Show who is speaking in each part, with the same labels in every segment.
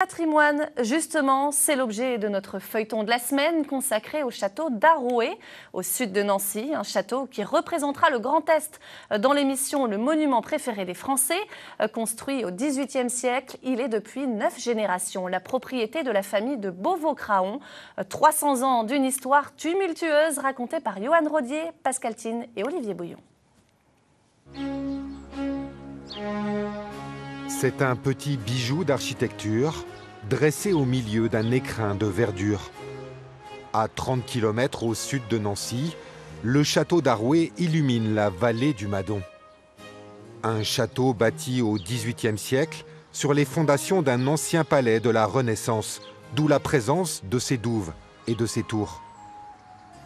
Speaker 1: Patrimoine, justement, c'est l'objet de notre feuilleton de la semaine consacré au château d'Arouet, au sud de Nancy, un château qui représentera le Grand Est dans l'émission Le Monument préféré des Français. Construit au XVIIIe siècle, il est depuis 9 générations la propriété de la famille de Beauvau-Craon. 300 ans d'une histoire tumultueuse racontée par Johan Rodier, Pascal Thine et Olivier Bouillon.
Speaker 2: C'est un petit bijou d'architecture dressé au milieu d'un écrin de verdure. À 30 km au sud de Nancy, le château d'Arouet illumine la vallée du Madon. Un château bâti au XVIIIe siècle sur les fondations d'un ancien palais de la Renaissance, d'où la présence de ses douves et de ses tours.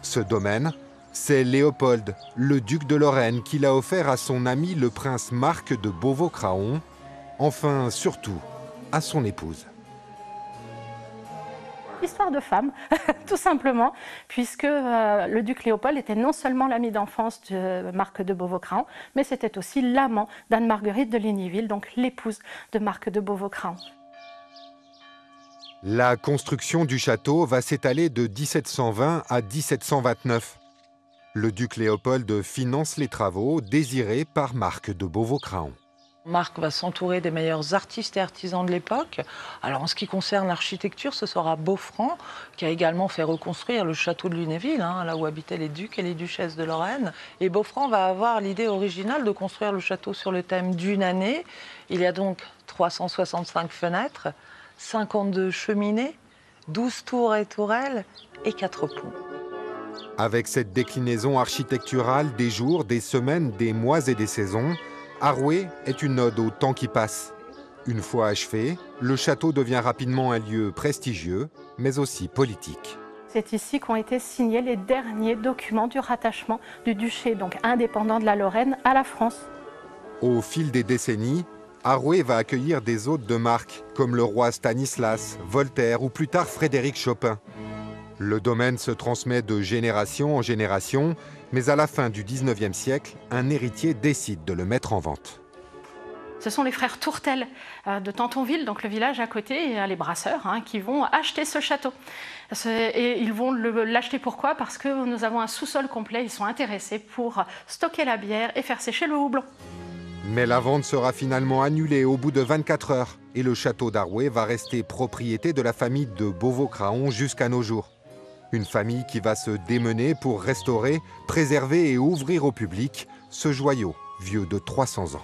Speaker 2: Ce domaine, c'est Léopold, le duc de Lorraine, qui l'a offert à son ami le prince Marc de Beauvau-Craon, enfin, surtout, à son épouse.
Speaker 3: Histoire de femme, tout simplement, puisque le duc Léopold était non seulement l'ami d'enfance de Marc de Beauvau-Craon, mais c'était aussi l'amant d'Anne-Marguerite de Lignyville, donc l'épouse de Marc de Beauvau-Craon.
Speaker 2: La construction du château va s'étaler de 1720 à 1729. Le duc Léopold finance les travaux désirés par Marc de Beauvau-Craon.
Speaker 4: Marc va s'entourer des meilleurs artistes et artisans de l'époque. Alors en ce qui concerne l'architecture, ce sera Beaufranc qui a également fait reconstruire le château de Lunéville, là où habitaient les ducs et les duchesses de Lorraine. Et Beaufranc va avoir l'idée originale de construire le château sur le thème d'une année. Il y a donc 365 fenêtres, 52 cheminées, 12 tours et tourelles et 4 ponts.
Speaker 2: Avec cette déclinaison architecturale des jours, des semaines, des mois et des saisons, Arouet est une ode au temps qui passe. Une fois achevé, le château devient rapidement un lieu prestigieux, mais aussi politique.
Speaker 3: C'est ici qu'ont été signés les derniers documents du rattachement du duché, donc indépendant de la Lorraine, à la France.
Speaker 2: Au fil des décennies, Arouet va accueillir des hôtes de marque, comme le roi Stanislas, Voltaire ou plus tard Frédéric Chopin. Le domaine se transmet de génération en génération, mais à la fin du XIXe siècle, un héritier décide de le mettre en vente.
Speaker 3: Ce sont les frères Tourtel de Tantonville, donc le village à côté, et les brasseurs, qui vont acheter ce château. Et ils vont l'acheter pourquoi? Parce que nous avons un sous-sol complet, ils sont intéressés pour stocker la bière et faire sécher le houblon.
Speaker 2: Mais la vente sera finalement annulée au bout de 24 heures, et le château d'Arouet va rester propriété de la famille de Beauvau-Craon jusqu'à nos jours. Une famille qui va se démener pour restaurer, préserver et ouvrir au public ce joyau vieux de 300 ans.